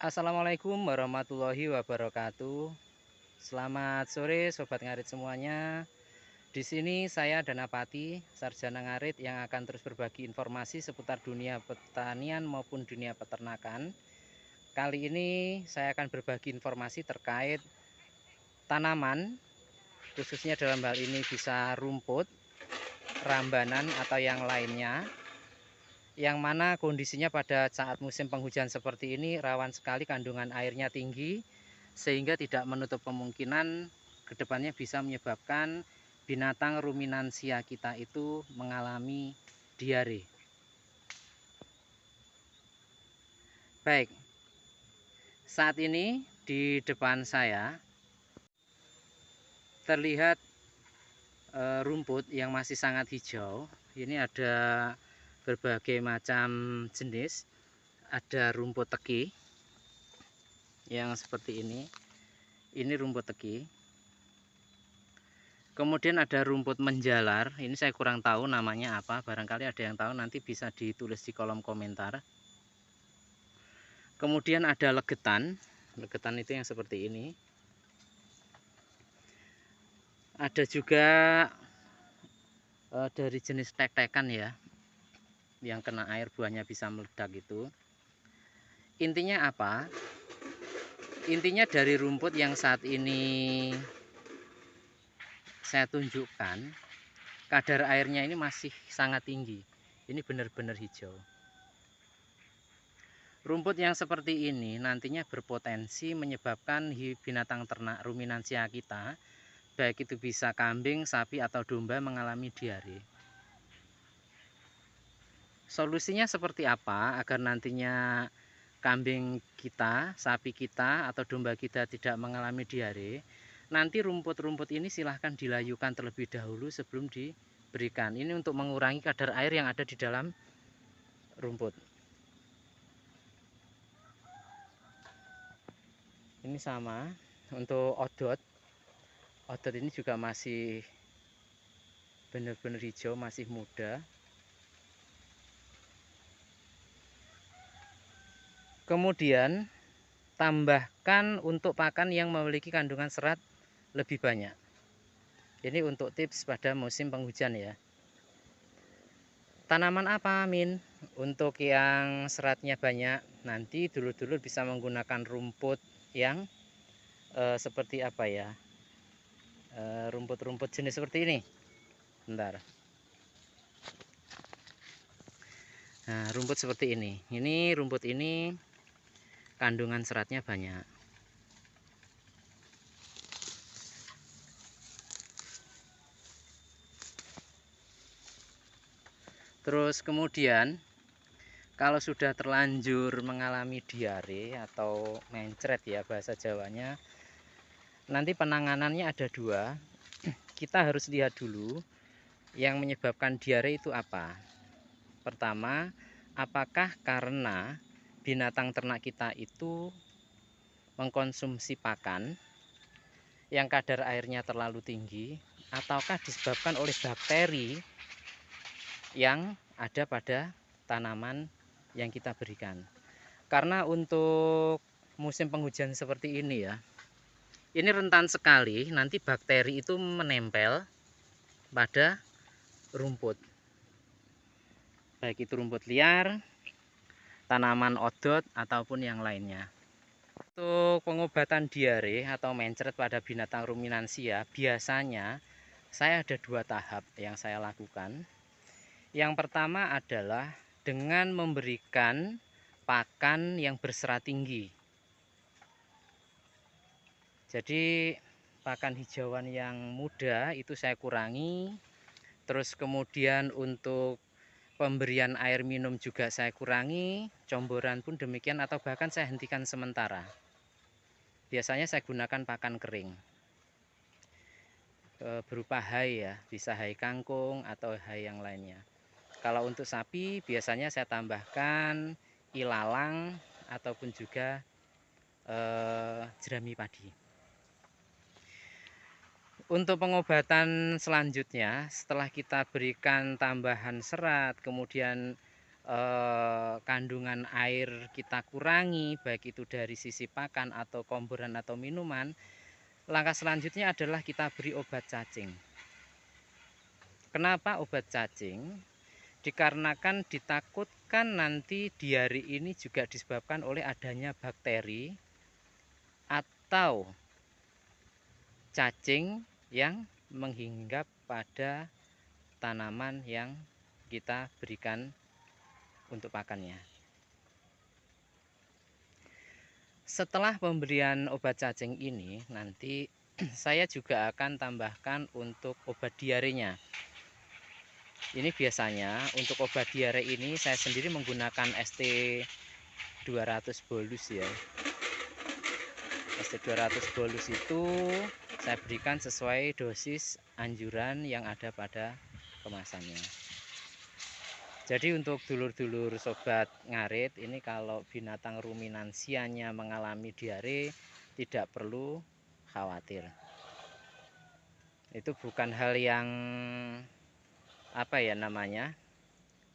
Assalamualaikum warahmatullahi wabarakatuh. Selamat sore sobat ngarit semuanya. Di sini saya Danapati, sarjana ngarit yang akan terus berbagi informasi seputar dunia pertanian maupun dunia peternakan. Kali ini saya akan berbagi informasi terkait tanaman, khususnya dalam hal ini bisa rumput, rambanan atau yang lainnya, yang mana kondisinya pada saat musim penghujan seperti ini rawan sekali kandungan airnya tinggi, sehingga tidak menutup kemungkinan kedepannya bisa menyebabkan binatang ruminansia kita itu mengalami diare. Baik, saat ini di depan saya terlihat rumput yang masih sangat hijau. Ini ada berbagai macam jenis. Ada rumput teki yang seperti ini. Ini rumput teki. Kemudian ada rumput menjalar. Ini saya kurang tahu namanya apa. Barangkali ada yang tahu, nanti bisa ditulis di kolom komentar. Kemudian ada legetan. Legetan itu yang seperti ini. Ada juga dari jenis tek-tekan ya, yang kena air buahnya bisa meledak itu. Intinya apa? Intinya dari rumput yang saat ini saya tunjukkan, kadar airnya ini masih sangat tinggi. Ini benar-benar hijau. Rumput yang seperti ini nantinya berpotensi menyebabkan binatang ternak ruminansia kita, baik itu bisa kambing, sapi, atau domba, mengalami diare. Solusinya seperti apa agar nantinya kambing kita, sapi kita, atau domba kita tidak mengalami diare? Nanti rumput-rumput ini silahkan dilayukan terlebih dahulu sebelum diberikan. Ini untuk mengurangi kadar air yang ada di dalam rumput. Ini sama untuk odot. Odot ini juga masih benar-benar hijau, masih muda. Kemudian tambahkan untuk pakan yang memiliki kandungan serat lebih banyak. Ini untuk tips pada musim penghujan ya. Tanaman apa, Min? Untuk yang seratnya banyak, nanti dulu-dulu bisa menggunakan rumput yang seperti apa ya? Rumput-rumput jenis seperti ini. Bentar. Nah, rumput seperti ini. Ini rumput ini kandungan seratnya banyak. Terus kemudian kalau sudah terlanjur mengalami diare atau mencret ya bahasa Jawanya, nanti penanganannya ada dua. Kita harus lihat dulu yang menyebabkan diare itu apa. Pertama, apakah karena binatang ternak kita itu mengkonsumsi pakan yang kadar airnya terlalu tinggi, ataukah disebabkan oleh bakteri yang ada pada tanaman yang kita berikan. Karena untuk musim penghujan seperti ini ya, ini rentan sekali nanti bakteri itu menempel pada rumput, baik itu rumput liar, tanaman odot, ataupun yang lainnya. Untuk pengobatan diare atau mencret pada binatang ruminansia, biasanya saya ada dua tahap yang saya lakukan. Yang pertama adalah dengan memberikan pakan yang berserat tinggi. Jadi pakan hijauan yang muda itu saya kurangi. Terus kemudian untuk pemberian air minum juga saya kurangi, comboran pun demikian, atau bahkan saya hentikan sementara. Biasanya saya gunakan pakan kering berupa hay ya, bisa hay kangkung atau hay yang lainnya. Kalau untuk sapi biasanya saya tambahkan ilalang ataupun juga jerami padi. Untuk pengobatan selanjutnya, setelah kita berikan tambahan serat, kemudian kandungan air kita kurangi, baik itu dari sisi pakan atau komboran atau minuman, langkah selanjutnya adalah kita beri obat cacing. Kenapa obat cacing? Dikarenakan ditakutkan nanti diare ini juga disebabkan oleh adanya bakteri atau cacing yang menghinggap pada tanaman yang kita berikan untuk pakannya. Setelah pemberian obat cacing ini, nanti saya juga akan tambahkan untuk obat diarenya. Ini biasanya untuk obat diare ini saya sendiri menggunakan ST 200 bolus ya. ST 200 bolus itu saya berikan sesuai dosis anjuran yang ada pada kemasannya. Jadi untuk dulur-dulur sobat ngarit, ini kalau binatang ruminansianya mengalami diare tidak perlu khawatir. Itu bukan hal yang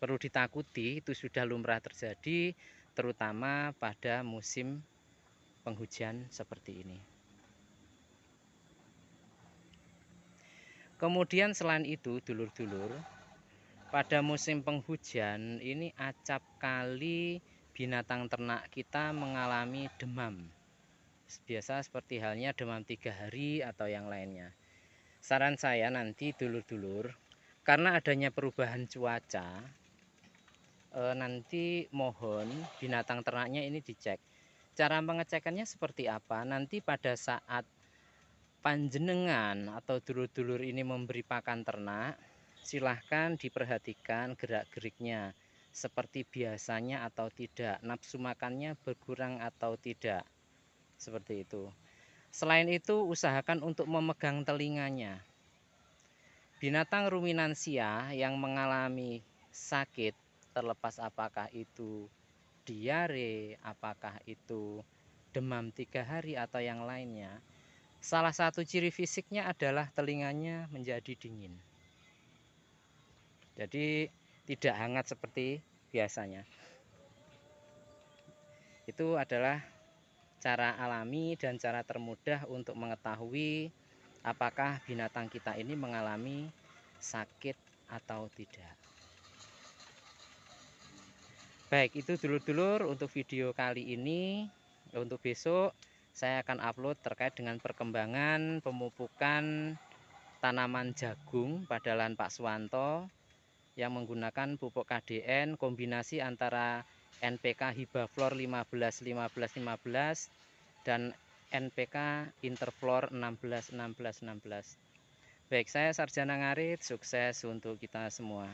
perlu ditakuti, itu sudah lumrah terjadi terutama pada musim penghujan seperti ini. Kemudian selain itu dulur-dulur, pada musim penghujan ini acap kali binatang ternak kita mengalami demam. Biasa seperti halnya demam 3 hari atau yang lainnya. Saran saya nanti dulur-dulur, karena adanya perubahan cuaca, nanti mohon binatang ternaknya ini dicek. Cara pengecekannya seperti apa? Nanti pada saat panjenengan atau dulur-dulur ini memberi pakan ternak, silahkan diperhatikan gerak-geriknya seperti biasanya atau tidak, nafsu makannya berkurang atau tidak, seperti itu. Selain itu usahakan untuk memegang telinganya. Binatang ruminansia yang mengalami sakit, terlepas apakah itu diare, apakah itu demam 3 hari atau yang lainnya, salah satu ciri fisiknya adalah telinganya menjadi dingin. Jadi tidak hangat seperti biasanya. Itu adalah cara alami dan cara termudah untuk mengetahui apakah binatang kita ini mengalami sakit atau tidak. Baik, itu dulur-dulur untuk video kali ini. Untuk besok saya akan upload terkait dengan perkembangan pemupukan tanaman jagung pada lahan Pak Suwanto yang menggunakan pupuk KDN kombinasi antara NPK Hibaflor 15-15-15 dan NPK Interflor 16-16-16. Baik, saya Sarjana Ngarit, sukses untuk kita semua.